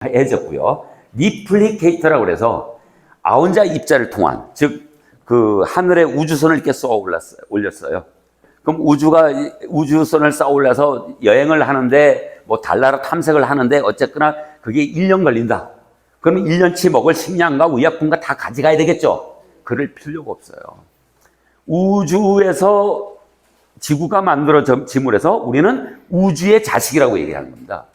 해졌고요. 리플리케이터라고 그래서 아혼자 입자를 통한, 즉 그 하늘에 우주선을 이렇게 쏘아 올렸어요. 그럼 우주선을 쏘아 올려서 여행을 하는데 뭐 달나라 탐색을 하는데 어쨌거나 그게 1년 걸린다. 그러면 1년치 먹을 식량과 의약품과 다 가져가야 되겠죠. 그럴 필요가 없어요. 우주에서 지구가 만들어짐을 해서 우리는 우주의 자식이라고 얘기하는 겁니다.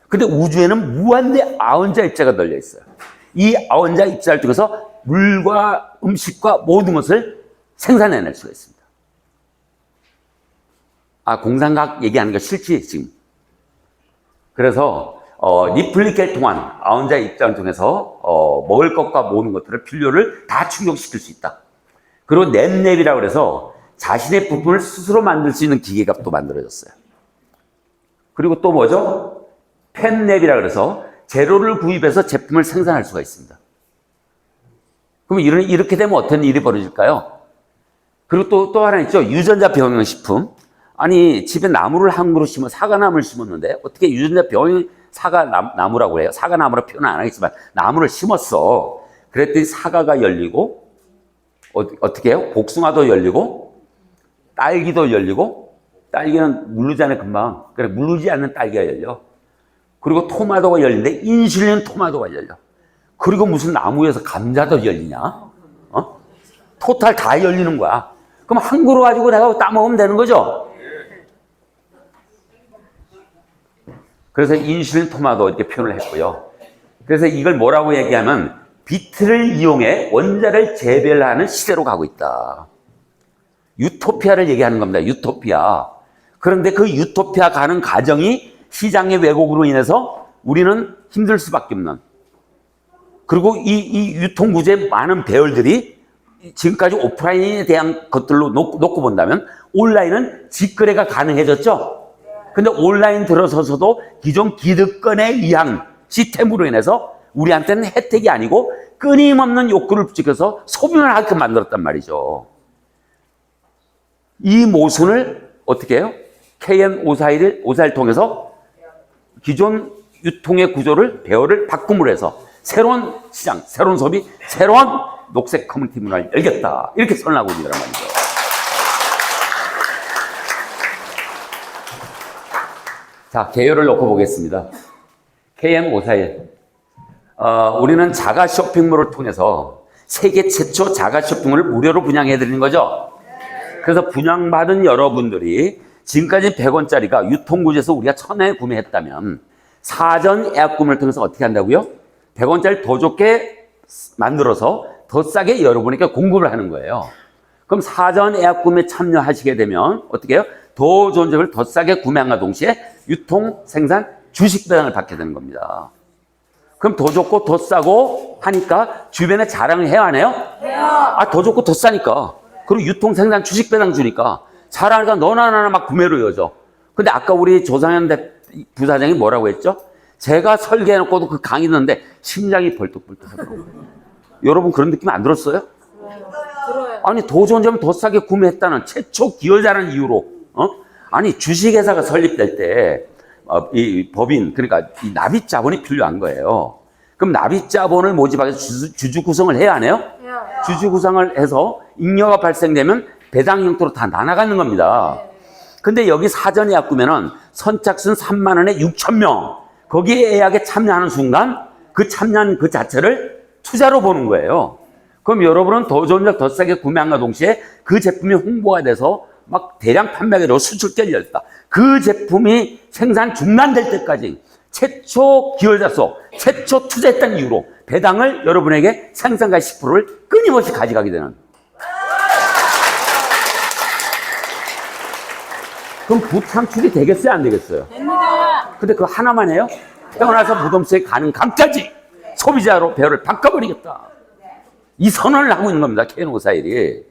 근데 우주에는 무한대 아혼자 입자가 널려 있어요. 이 아혼자 입자를 통해서 물과 음식과 모든 것을 생산해낼 수가 있습니다. 공상과학 얘기하는 거 싫지, 지금? 그래서 리플리케이터 통한 아혼자 입자를 통해서 먹을 것과 모든 것들을 필요를 다 충족시킬 수 있다. 그리고 냅랩이라고 해서 자신의 부품을 스스로 만들 수 있는 기계가 또 만들어졌어요. 그리고 또 뭐죠? 펜랩이라고 해서 재료를 구입해서 제품을 생산할 수가 있습니다. 그럼 이렇게 되면 어떤 일이 벌어질까요? 그리고 또 하나 있죠. 유전자 병형식품. 아니, 집에 나무를 한 그루 사과나무를 심었는데 어떻게 유전자 병형 사과나무라고 해요? 사과나무로 표현 안 하겠지만 나무를 심었어. 그랬더니 사과가 열리고 어떻게 해요? 복숭아도 열리고 딸기도 열리고, 딸기는 물르잖아요, 금방. 그래, 물르지 않는 딸기가 열려. 그리고 토마토가 열리는데 인슐린 토마토가 열려. 그리고 무슨 나무에서 감자도 열리냐? 토탈 다 열리는 거야. 그럼 한 그루 가지고 내가 따먹으면 되는 거죠? 그래서 인슐린 토마토 이렇게 표현을 했고요. 그래서 이걸 뭐라고 얘기하면 비트를 이용해 원자를 재배하는 시대로 가고 있다. 유토피아를 얘기하는 겁니다. 유토피아. 그런데 그 유토피아 가는 과정이 시장의 왜곡으로 인해서 우리는 힘들 수밖에 없는. 그리고 이 유통구조의 많은 배열들이 지금까지 오프라인에 대한 것들로 놓고 본다면 온라인은 직거래가 가능해졌죠. 근데 온라인 들어서서도 기존 기득권에 의한 시스템으로 인해서 우리한테는 혜택이 아니고 끊임없는 욕구를 부추겨서 소비만 하게끔 만들었단 말이죠. 이 모순을 어떻게 해요? KM541을 통해서 기존 유통의 구조를 배열을 바꿈으로 해서 새로운 시장, 새로운 소비, 새로운 녹색 커뮤니티 문화를 열겠다. 이렇게 선언하고 있는 거란 말이죠. 자, 개요를 놓고 보겠습니다. KM541. 우리는 자가 쇼핑몰을 통해서 세계 최초 자가 쇼핑몰을 무료로 분양해드리는 거죠. 그래서 분양받은 여러분들이 지금까지 100원짜리가 유통구조에서 우리가 1000원에 구매했다면 사전 예약금을 통해서 어떻게 한다고요? 100원짜리 더 좋게 만들어서 더 싸게 여러분에게 공급을 하는 거예요. 그럼 사전 예약금에 참여하시게 되면 어떻게 해요? 더 좋은 점을 더 싸게 구매함과 동시에 유통, 생산, 주식 배당을 받게 되는 겁니다. 그럼 더 좋고 더 싸고 하니까 주변에 자랑을 해야 하네요? 해요. 더 좋고 더 싸니까. 그리고 유통, 생산, 주식 배당 주니까 자랑하니까 너나 나나 막 구매로 이어져. 근데 아까 우리 조상현 부사장이 뭐라고 했죠? 제가 설계해놓고도 그 강의 듣는데 심장이 벌떡벌떡 하더라고요. 여러분 그런 느낌 안 들었어요? 들어요. 아니 더 좋은 점을 더 싸게 구매했다는 최초 기여자라는 이유로 아니 주식회사가 설립될 때 이 법인 그러니까 이 납입 자본이 필요한 거예요. 그럼 납입 자본을 모집하기 위해서 주주 구성을 해야 하네요? 주주 구성을 해서 잉여가 발생되면 배당 형태로 다 나눠가는 겁니다. 근데 여기 사전 예약구매는 선착순 3만 원에 6,000명 거기에 예약에 참여하는 순간 그 참여한 그 자체를 투자로 보는 거예요. 그럼 여러분은 더 좋은 점 더 싸게 구매함과 동시에 그 제품이 홍보가 돼서 막 대량 판매가 되고 수출결이 열렸다. 그 제품이 생산 중단될 때까지 최초 기여자số, 최초 투자했다는 이유로 배당을 여러분에게 생산가의 10%를 끊임없이 가져가게 되는. 그럼 부창출이 되겠어요? 안 되겠어요? 됩니다. 근데 그거 하나만 해요? 태어나서 무덤수에 가는 감까지 소비자로 배열을 바꿔버리겠다. 이 선언을 하고 있는 겁니다. KM541이.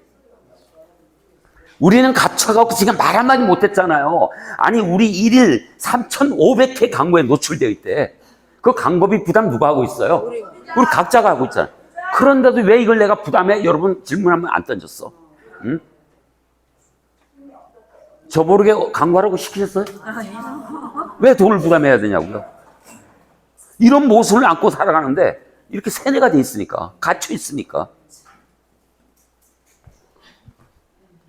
우리는 갇혀갖고 지금 말 한마디 못했잖아요. 아니 우리 1일 3,500회 광고에 노출되어 있대. 그 광고비 부담 누가 하고 있어요? 우리 각자가 하고 있잖아요. 그런데도 왜 이걸 내가 부담해? 여러분 질문하면 안 던졌어. 응? 저 모르게 광고하라고 시키셨어요? 왜 돈을 부담해야 되냐고요? 이런 모습을 안고 살아가는데 이렇게 세뇌가 돼 있으니까, 갇혀 있으니까.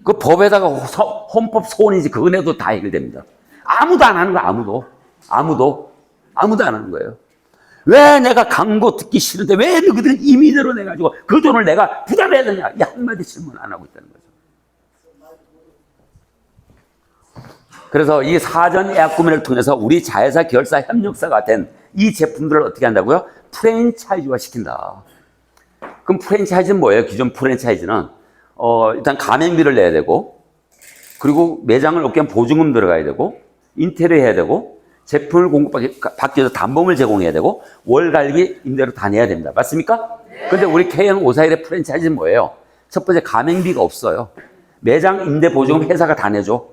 그 법에다가 헌법 소원이지 그 은혜도 다 해결됩니다. 아무도 안 하는 거야, 아무도 안 하는 거예요. 왜 내가 광고 듣기 싫은데 왜 너희들 임의대로 내가지고 그 돈을 내가 부담해야 되냐? 이 한마디 질문 안 하고 있다는 거죠. 그래서 이 사전 예약 구매를 통해서 우리 자회사 계열사 협력사가 된 이 제품들을 어떻게 한다고요? 프랜차이즈화 시킨다. 그럼 프랜차이즈는 뭐예요? 기존 프랜차이즈는 일단 가맹비를 내야 되고, 그리고 매장을 얻기 위한 보증금 들어가야 되고, 인테리어 해야 되고, 제품을 공급받기 위해서 담보물 제공해야 되고, 월갈기 임대료 다 내야 됩니다. 맞습니까? 근데 우리 KN541의 프랜차이즈는 뭐예요? 첫 번째, 가맹비가 없어요. 매장 임대 보증금 회사가 다 내줘.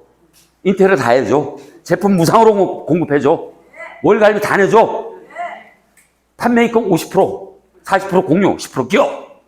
인테리어 다 해줘. 제품 무상으로 공급해줘. 월갈비 다 내줘. 판매이익금 50%, 40% 공유, 10% 기업.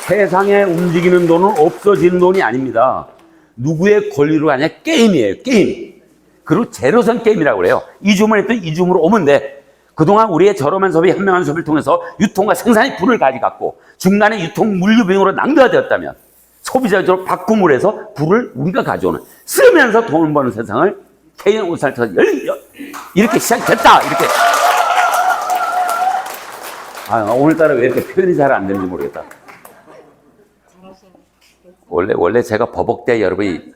세상에 움직이는 돈은 없어지는 돈이 아닙니다. 누구의 권리로 하냐? 게임이에요, 게임. 그리고 제로선 게임이라고 그래요. 이주문 했더니 이주문으로 오면 돼. 그동안 우리의 저렴한 소비, 현명한 소비를 통해서 유통과 생산의 불을 가져갔고, 중간에 유통 물류 비용으로 낭비가 되었다면, 소비자적으로 바꿈을 해서 불을 우리가 가져오는, 쓰면서 돈을 버는 세상을 KN541에서 이렇게 시작됐다. 이렇게. 오늘따라 왜 이렇게 표현이 잘 안 되는지 모르겠다. 원래 제가 버벅대 여러분이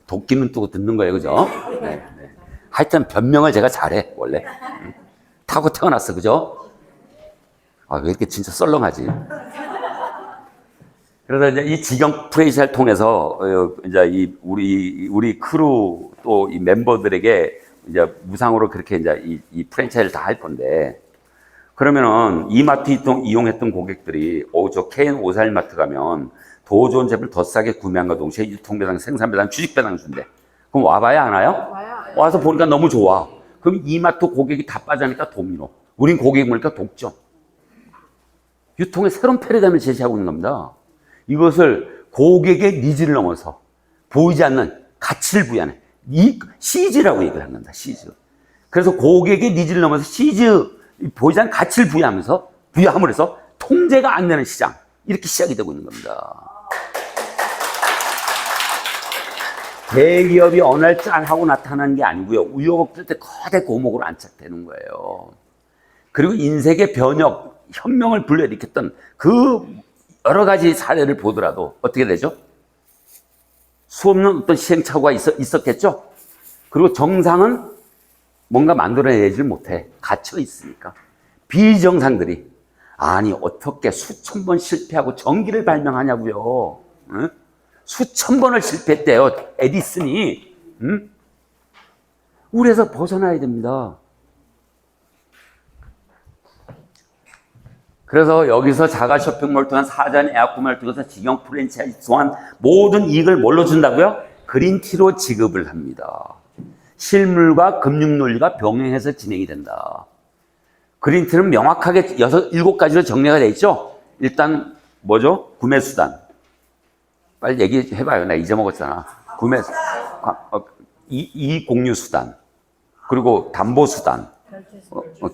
도끼는 뜨고 듣는 거예요, 그죠? 네. 하여튼 변명을 제가 잘해, 원래. 타고 태어났어, 그죠? 왜 이렇게 진짜 썰렁하지? 그래서 이제 이 직영 프레이샤를 통해서 이제 우리 크루 또 이 멤버들에게 이제 무상으로 그렇게 이제 이 프랜차이즈를 다 할 건데, 그러면은 이마트 이용했던 고객들이 저 KN541 마트 가면 더 좋은 제품을 더 싸게 구매한과 동시에 유통배당, 생산배당, 주식배당 준대. 그럼 와봐야 안 와요? 와서 보니까 너무 좋아. 그럼 이마트 고객이 다 빠지니까 도미노. 우린 고객 보니까 독점. 유통의 새로운 패러다임을 제시하고 있는 겁니다. 이것을 고객의 니즈를 넘어서 보이지 않는 가치를 부여하는 이 시즈라고 얘기를 합니다. 시즈. 그래서 고객의 니즈를 넘어서 시즈, 보이지 않는 가치를 부여함으로 해서 통제가 안 되는 시장. 이렇게 시작이 되고 있는 겁니다. 대기업이 어느 날 짠 하고 나타나는 게 아니고요. 우여곡절 때 거대 고목으로 안착되는 거예요. 그리고 인생의 변혁, 혁명을 불러일으켰던 그 여러 가지 사례를 보더라도 어떻게 되죠? 수없는 어떤 시행착오가 있었겠죠? 그리고 정상은 뭔가 만들어내질 못해. 갇혀 있으니까. 비정상들이 아니 어떻게 수천 번 실패하고 전기를 발명하냐고요. 응? 수천 번을 실패했대요. 에디슨이. 응? 우리에서 벗어나야 됩니다. 그래서 여기서 자가 쇼핑몰을 통한 사전 예약 구매를 통해서 직영 프랜차이즈 또한 모든 이익을 뭘로 준다고요? 그린티로 지급을 합니다. 실물과 금융 논리가 병행해서 진행이 된다. 그린티는 명확하게 7가지로 정리가 되어 있죠? 일단 뭐죠? 구매수단. 빨리 얘기해봐요. 나 잊어먹었잖아. 이익공유수단. 그리고 담보수단.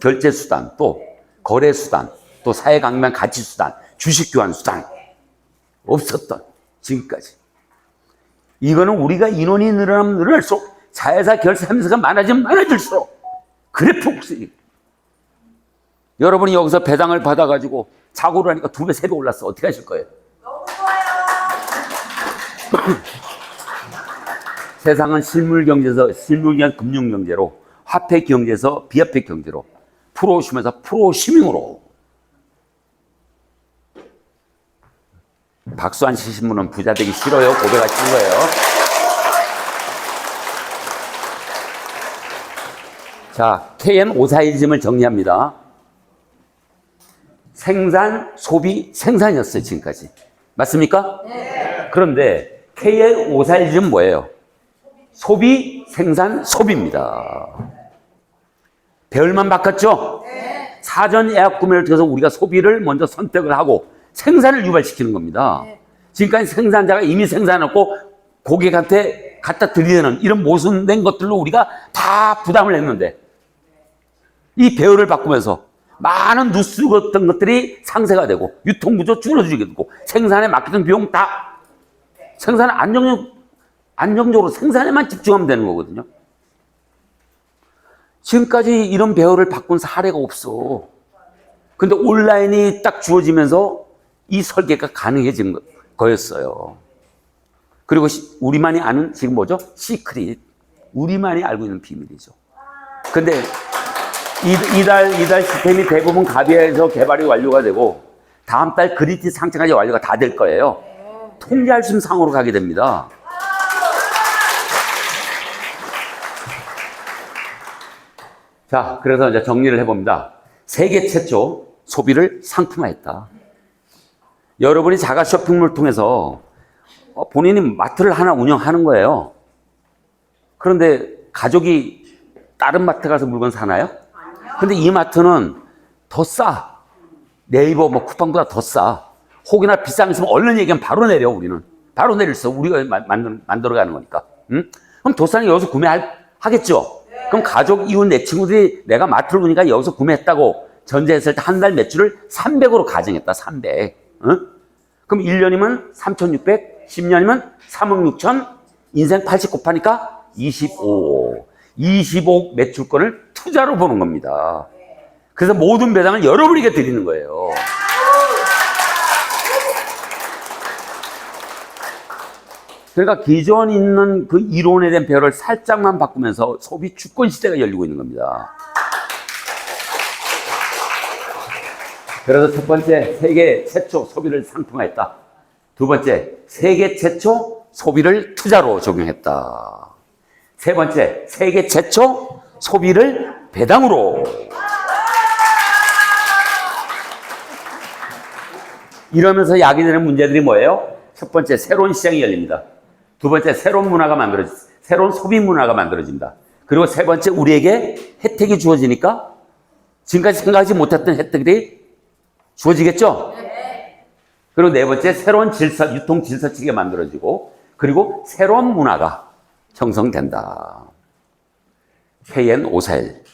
결제수단. 또 거래수단. 또 사회강면 가치수단, 주식교환수단. 없었던 지금까지. 이거는 우리가 인원이 늘어나면 늘어날수록 자회사 결사 함수가 많아지면 많아질수록 그래프 곡선이. 여러분이 여기서 배당을 받아가지고 자고를 하니까 2배, 3배 올랐어. 어떻게 하실 거예요? 너무 좋아요. 세상은 실물경제에서 실물경 금융경제로, 화폐경제에서 비화폐경제로, 프로슈면서 프로슈밍으로. 박수 안 치신 분은 부자 되기 싫어요? 고백하시는 거예요? 자, KN541을 정리합니다. 생산, 소비, 생산이었어요, 지금까지. 맞습니까? 네. 그런데 KN541은 뭐예요? 소비, 생산, 소비입니다. 배열만 바꿨죠? 네. 사전 예약 구매를 통해서 우리가 소비를 먼저 선택을 하고 생산을 유발시키는 겁니다. 네. 지금까지 생산자가 이미 생산했고 고객한테 갖다 들이대는 이런 모순된 것들로 우리가 다 부담을 했는데 이 배열을 바꾸면서 많은 누수 같은 것들이 상쇄가 되고 유통구조 줄어들게 되고 생산에 맡기던 비용 다 생산에 안정적으로 생산에만 집중하면 되는 거거든요. 지금까지 이런 배열을 바꾼 사례가 없어. 근데 온라인이 딱 주어지면서 이 설계가 가능해진 거였어요. 그리고 우리만이 아는 지금 뭐죠? 시크릿. 우리만이 알고 있는 비밀이죠. 근데 이달 시스템이 대부분 가비에서 개발이 완료가 되고 다음 달 그리티 상층까지 완료가 다 될 거예요. 통제할 수 있는 상으로 가게 됩니다. 자, 그래서 이제 정리를 해봅니다. 세계 최초 소비를 상품화했다. 여러분이 자가 쇼핑몰을 통해서 본인이 마트를 하나 운영하는 거예요. 그런데 가족이 다른 마트 가서 물건 사나요? 근데 이 마트는 더 싸. 네이버 뭐 쿠팡보다 더 싸. 혹이나 비싼 거 있으면 얼른 얘기하면 바로 내려, 우리는. 바로 내릴 수 있어. 우리가 만들어가는 거니까. 응? 그럼 더 싸니 여기서 구매하겠죠? 그럼 가족, 이웃, 내 친구들이 내가 마트를 보니까 여기서 구매했다고 전제했을 때 한 달 매출을 300으로 가정했다. 300. 응? 그럼 1년이면 3,600, 10년이면 3억 6천, 인생 80 곱하니까 25. 25억 매출권을 투자로 보는 겁니다. 그래서 모든 배당을 여러분에게 드리는 거예요. 그러니까 기존 있는 그 이론에 대한 배열을 살짝만 바꾸면서 소비 주권 시대가 열리고 있는 겁니다. 그래서 첫 번째, 세계 최초 소비를 상품화했다. 두 번째, 세계 최초 소비를 투자로 적용했다. 세 번째, 세계 최초 소비를 배당으로. 이러면서 야기되는 문제들이 뭐예요? 첫 번째, 새로운 시장이 열립니다. 두 번째, 새로운 문화가 새로운 소비 문화가 만들어진다. 그리고 세 번째, 우리에게 혜택이 주어지니까 지금까지 생각하지 못했던 혜택들이 주어지겠죠? 네. 그리고 네 번째, 새로운 유통 질서 체계가 만들어지고, 그리고 새로운 문화가 형성된다. KN541.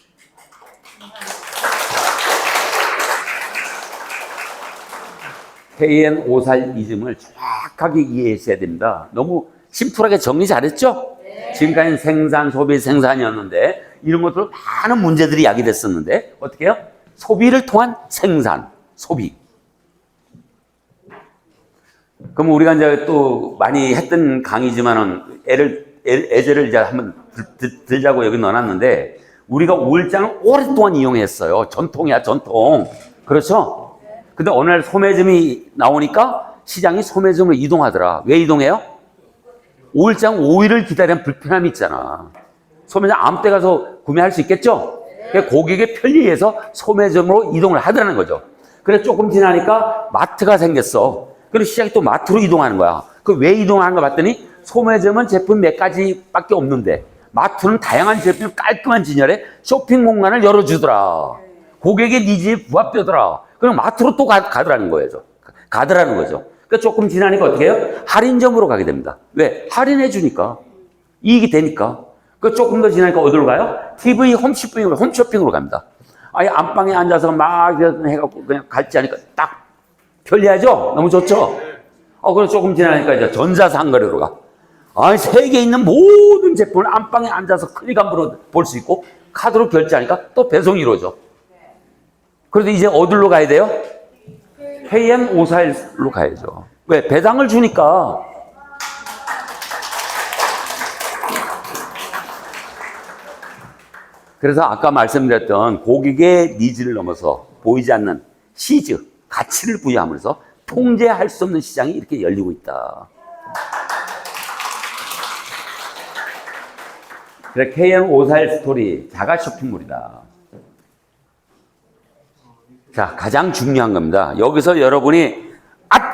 KN541이즘을 정확하게 이해하셔야 됩니다. 너무 심플하게 정리 잘했죠? 네. 지금까지는 생산, 소비, 생산이었는데 이런 것들로 많은 문제들이 야기됐었는데 어떻게 해요? 소비를 통한 생산, 소비. 그럼 우리가 이제 또 많이 했던 강의지만은 예제를 이제 한번 들자고 여기 넣어놨는데 우리가 오일장을 오랫동안 이용했어요. 전통이야, 전통. 그렇죠? 근데 어느 날 소매점이 나오니까 시장이 소매점으로 이동하더라. 왜 이동해요? 오일장 오일을 기다리는 불편함이 있잖아. 소매점 아무 때 가서 구매할 수 있겠죠? 그러니까 고객의 편리해서 소매점으로 이동을 하더라는 거죠. 그래서 조금 지나니까 마트가 생겼어. 그래서 시장이 또 마트로 이동하는 거야. 그 왜 이동하는 거 봤더니 소매점은 제품 몇 가지밖에 없는데 마트는 다양한 제품 깔끔한 진열에 쇼핑 공간을 열어주더라. 고객의 니즈에 부합되더라. 그럼 마트로 또 가더라는 거죠. 가더라는 거죠. 그러니까 조금 지나니까 어떻게 해요? 할인점으로 가게 됩니다. 왜? 할인해 주니까. 이익이 되니까. 그 조금 더 지나니까 어디로 가요? TV 홈쇼핑으로 갑니다. 아예 안방에 앉아서 막 해갖고 그냥 갈지 않으니까 딱 편리하죠? 너무 좋죠? 그래서 조금 지나니까 이제 전자상거래로 가. 세계에 있는 모든 제품을 안방에 앉아서 클릭함으로 볼 수 있고 카드로 결제하니까 또 배송이 이루어져. 그래서 이제 어디로 가야 돼요? KM541로 가야죠. 왜? 배당을 주니까. 그래서 아까 말씀드렸던 고객의 니즈를 넘어서 보이지 않는 시즈, 가치를 부여하면서 통제할 수 없는 시장이 이렇게 열리고 있다. 그래, KN541 스토리, 자가 쇼핑몰이다. 자, 가장 중요한 겁니다. 여기서 여러분이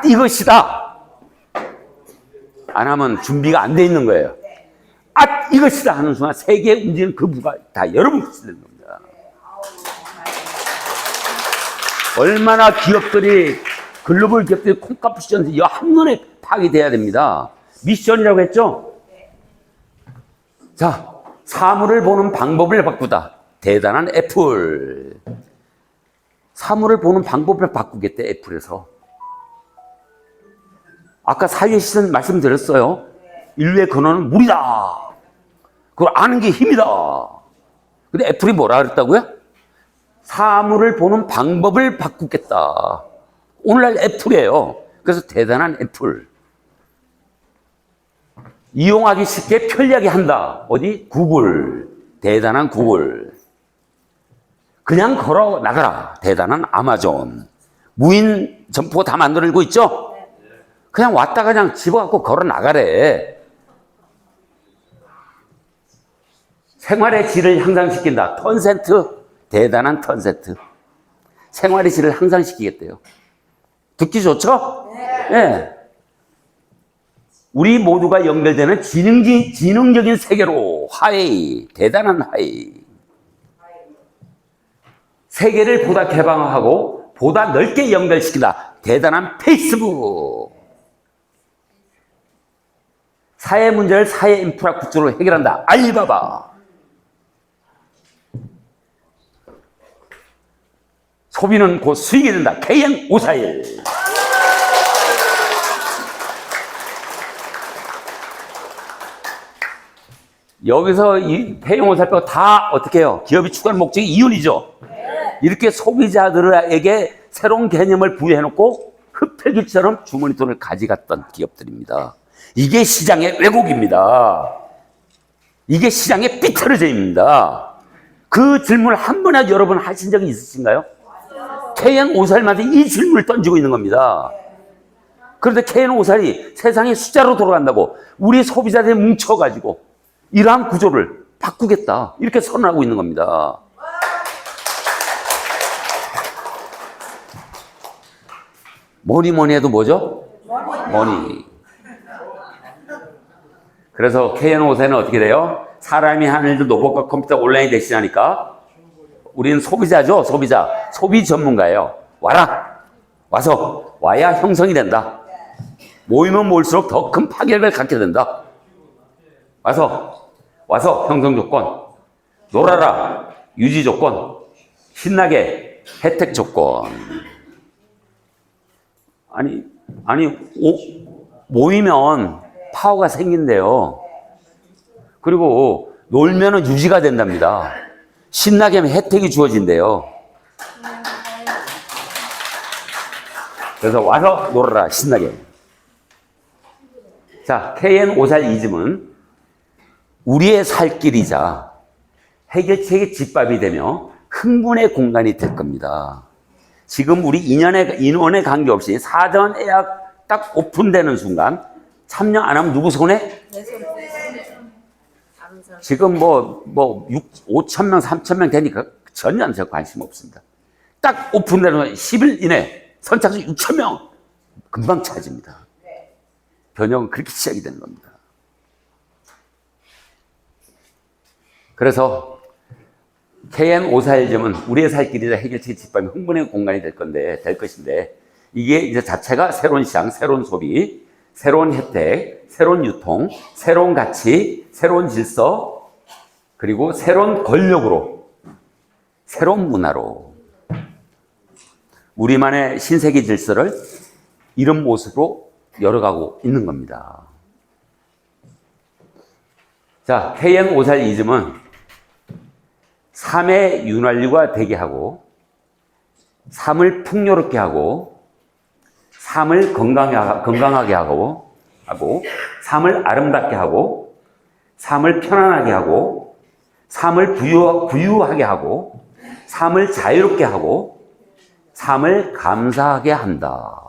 이것이다 안 하면 준비가 안 돼 있는 거예요. 이것이다 하는 순간 세계에 움직이는 그 무가 다 여러분 것이 되는 겁니다. 얼마나 기업들이 글로벌 기업들이 콩값 푸시는지 한눈에 파악이 돼야 됩니다. 미션이라고 했죠? 자, 사물을 보는 방법을 바꾸다. 대단한 애플. 사물을 보는 방법을 바꾸겠대, 애플에서. 아까 사유의 시선 말씀드렸어요. 인류의 근원은 물이다. 그걸 아는 게 힘이다. 근데 애플이 뭐라 그랬다고요? 사물을 보는 방법을 바꾸겠다. 오늘날 애플이에요. 그래서 대단한 애플. 이용하기 쉽게 편리하게 한다. 어디? 구글. 대단한 구글. 그냥 걸어 나가라. 대단한 아마존. 무인 점포 다 만들고 있죠? 그냥 왔다 그냥 집어갖고 걸어 나가래. 생활의 질을 향상시킨다. 턴센트. 대단한 턴센트. 생활의 질을 향상시키겠대요. 듣기 좋죠? 네. 우리 모두가 연결되는 지능적인 세계로 화웨이, 대단한 화웨이. 세계를 보다 개방하고 보다 넓게 연결시킨다. 대단한 페이스북. 사회 문제를 사회 인프라 구조로 해결한다. 알리바바. 소비는 곧 수익이 된다. KM541. 여기서 이 KM541 빼고 다 어떻게 해요? 기업이 추구하는 목적이 이윤이죠. 이렇게 소비자들에게 새로운 개념을 부여해놓고 흡혈귀처럼 주머니 돈을 가져갔던 기업들입니다. 이게 시장의 왜곡입니다. 이게 시장의 삐뚤어짐입니다. 그 질문을 한 번이라도 여러분 하신 적이 있으신가요? KM541한테 이 질문을 던지고 있는 겁니다. 그런데 KM541이 세상이 숫자로 돌아간다고 우리 소비자들이 뭉쳐가지고 이러한 구조를 바꾸겠다. 이렇게 선언하고 있는 겁니다. 뭐니 해도 뭐죠? 머니. 그래서 KM541은 어떻게 돼요? 사람이 하는 일도 로봇과 컴퓨터 온라인이 대신하니까 우리는 소비자죠. 소비자. 소비 전문가예요. 와라. 와야 형성이 된다. 모이면 모일수록 더 큰 파괴력을 갖게 된다. 와서 형성 조건. 놀아라. 유지 조건. 신나게 혜택 조건. 모이면 파워가 생긴대요. 그리고 놀면은 유지가 된답니다. 신나게 하면 혜택이 주어진대요. 그래서 와서 놀아라, 신나게. 자, KM541이즘은 우리의 살 길이자 해결책의 집밥이 되며 흥분의 공간이 될 겁니다. 지금 우리 인원에 관계없이 사전 예약 딱 오픈되는 순간 참여 안 하면 누구 손해? 지금 5,000명, 3,000명 되니까 전혀 저 관심 없습니다. 딱 오픈되는 10일 이내 선착순 6,000명 금방 차집니다. 변형은 그렇게 시작이 되는 겁니다. 그래서 KM541점은 우리의 살 길이자 해결책의 집밥이 흥분의 공간이 될 것인데 이게 이제 자체가 새로운 시장, 새로운 소비, 새로운 혜택, 새로운 유통, 새로운 가치, 새로운 질서, 그리고 새로운 권력으로, 새로운 문화로 우리만의 신세계 질서를 이런 모습으로 열어가고 있는 겁니다. 자, KM541이즘은 삶의 윤활유가 되게 하고, 삶을 풍요롭게 하고, 삶을 건강하게 하고, 삶을 아름답게 하고, 삶을 편안하게 하고, 삶을 부유하게 하고, 삶을 자유롭게 하고, 삶을 감사하게 한다.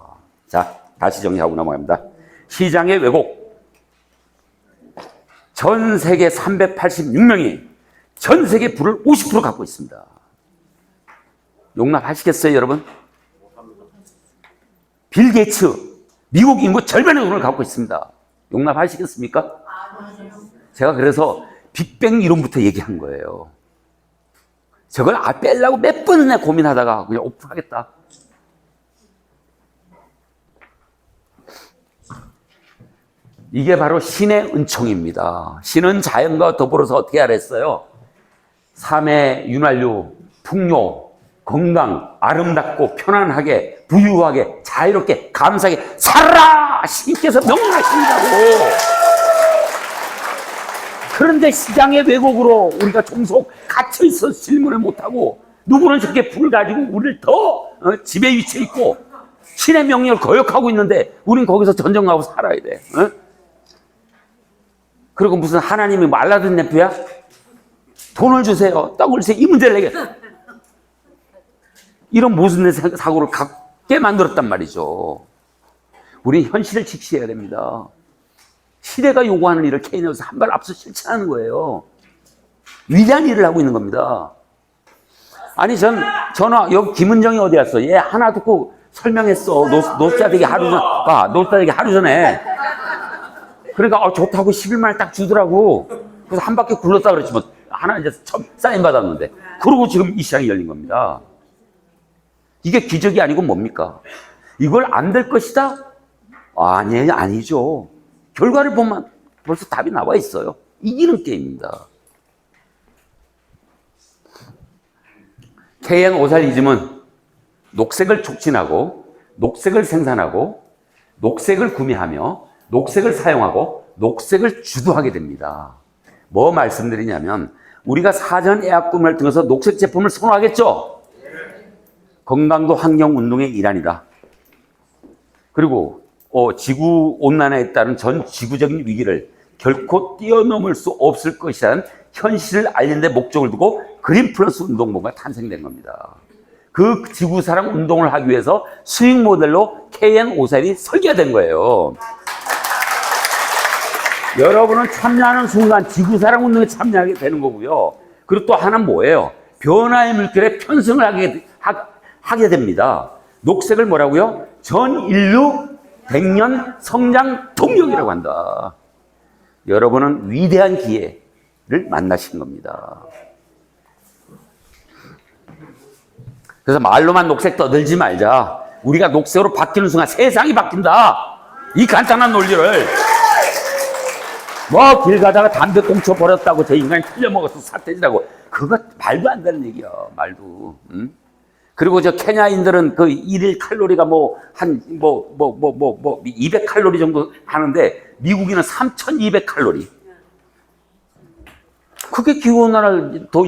자, 다시 정리하고 넘어갑니다. 시장의 왜곡. 전 세계 386명이 전 세계 부를 50% 갖고 있습니다. 용납하시겠어요, 여러분? 빌 게이츠, 미국 인구 절반의 돈을 갖고 있습니다. 용납하시겠습니까? 제가 그래서 빅뱅 이론부터 얘기한 거예요. 저걸 빼려고 몇 번이나 고민하다가 그냥 오픈하겠다. 이게 바로 신의 은총입니다. 신은 자연과 더불어서 어떻게 하랬어요? 삶의 윤활유, 풍요, 건강, 아름답고 편안하게, 부유하게, 자유롭게, 감사하게 살아라! 신께서 명령하신다고. 그런데 시장의 왜곡으로 우리가 종속 갇혀있어 질문을 못하고, 누구는 저렇게 불을 가지고 우리를 더 집에 위치해 있고 신의 명령을 거역하고 있는데 우린 거기서 전쟁하고 살아야 돼. 그리고 무슨 하나님이 말라든 램프야? 돈을 주세요, 떡을 주세요, 이 문제를 내게. 이런 모순된 사고를 갖게 만들었단 말이죠. 우린 현실을 직시해야 됩니다. 시대가 요구하는 일을 케인에서 한 발 앞서 실천하는 거예요. 위대한 일을 하고 있는 겁니다. 아니 전화 여기 김은정이 어디 갔어? 얘 하나 듣고 설명했어. 노스자되기 하루 전에. 그러니까 좋다고 11만을 딱 주더라고. 그래서 한 바퀴 굴렀다 그랬지 뭐. 하나 이제 처음 사인 받았는데. 그러고 지금 이 시장이 열린 겁니다. 이게 기적이 아니고 뭡니까? 이걸 안 될 것이다? 아니죠. 결과를 보면 벌써 답이 나와 있어요. 이기는 게임입니다. KN541이즘은 녹색을 촉진하고, 녹색을 생산하고, 녹색을 구매하며, 녹색을 사용하고, 녹색을 주도하게 됩니다. 뭐 말씀드리냐면 우리가 사전 예약 구매를 통해서 녹색 제품을 선호하겠죠? 건강도 환경운동의 일환이다. 그리고 지구온난화에 따른 전 지구적인 위기를 결코 뛰어넘을 수 없을 것이라는 현실을 알리는 데 목적을 두고 그린 플러스 운동본부가 탄생된 겁니다. 그 지구사랑 운동을 하기 위해서 수익 모델로 KN541이 설계된 거예요. 여러분은 참여하는 순간 지구사랑 운동에 참여하게 되는 거고요. 그리고 또 하나는 뭐예요? 변화의 물결에 편승을 하게 됩니다. 녹색을 뭐라고요? 전 인류 100년 성장 동력이라고 한다. 여러분은 위대한 기회를 만나신 겁니다. 그래서 말로만 녹색 떠들지 말자. 우리가 녹색으로 바뀌는 순간 세상이 바뀐다. 이 간단한 논리를. 뭐 길 가다가 담배 꽁쳐 버렸다고 저 인간이 틀려먹어서 사태지라고. 그거 말도 안 되는 얘기야. 말도. 응? 그리고 저 케냐인들은 그 일일 칼로리가 200칼로리 정도 하는데 미국인은 3200칼로리. 그게 기후온난화를 더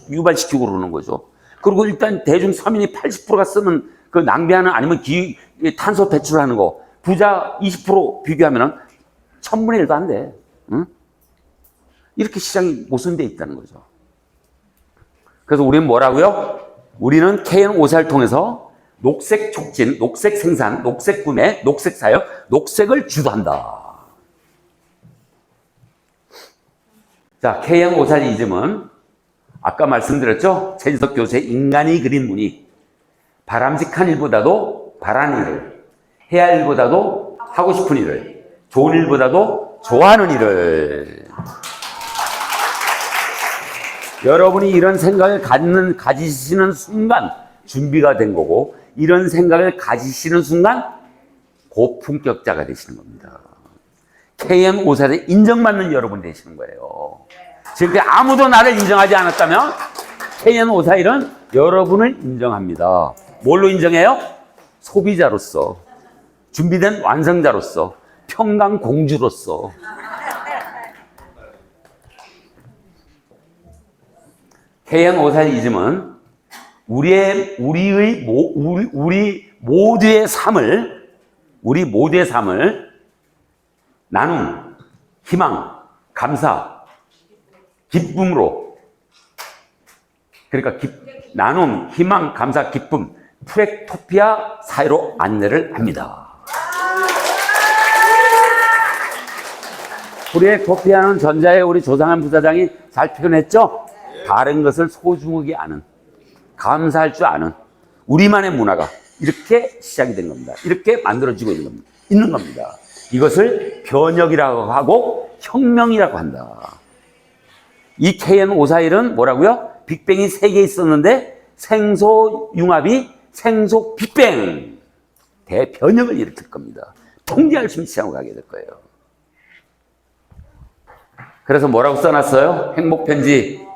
유발시키고 그러는 거죠. 그리고 일단 대중 서민이 80%가 쓰는 그 낭비하는 아니면 탄소 배출하는 거 부자 20% 비교하면은 1000분의 1도 안 돼. 응? 이렇게 시장이 모순되어 있다는 거죠. 그래서 우리는 뭐라고요? 우리는 KN541을 통해서 녹색 촉진, 녹색 생산, 녹색 구매, 녹색 사용, 녹색을 주도한다. 자, KN541이즘은 아까 말씀드렸죠? 최진석 교수의 인간이 그린 무늬. 바람직한 일보다도 바라는 일을, 해야 할 일보다도 하고 싶은 일을, 좋은 일보다도 좋아하는 일을. 여러분이 이런 생각을 가지시는 순간 준비가 된 거고, 이런 생각을 가지시는 순간 고품격자가 되시는 겁니다. KN541에 인정받는 여러분 되시는 거예요. 지금 아무도 나를 인정하지 않았다면 KN541은 여러분을 인정합니다. 뭘로 인정해요? 소비자로서, 준비된 완성자로서, 평강 공주로서. KN541이즘은 우리 모두의 삶을 나눔, 희망, 감사, 기쁨으로, 그러니까 나눔, 희망, 감사, 기쁨, 프렉토피아 사회로 안내를 합니다. 프렉토피아는 전자의 우리 조상한 부사장이 잘 표현했죠? 다른 것을 소중하게 아는, 감사할 줄 아는 우리만의 문화가 이렇게 시작이 된 겁니다. 이렇게 만들어지고 있는 겁니다. 이것을 변혁이라고 하고 혁명이라고 한다. 이 KN541은 뭐라고요? 빅뱅이 3개 있었는데 생소융합이 생소 빅뱅 대변혁을 일으킬 겁니다. 통제할 수 있는 시장으로 가게 될 거예요. 그래서 뭐라고 써놨어요? 행복편지.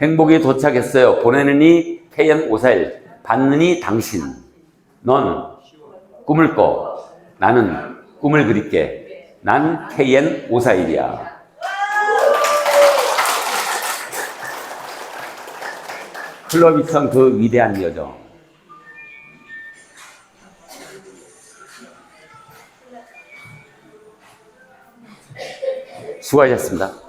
행복이 도착했어요. 보내느니 KM541. 받느니 당신. 넌 꿈을 꿔. 나는 꿈을 그릴게. 난 KN541이야. 클럽이 천 그 위대한 여정. 수고하셨습니다.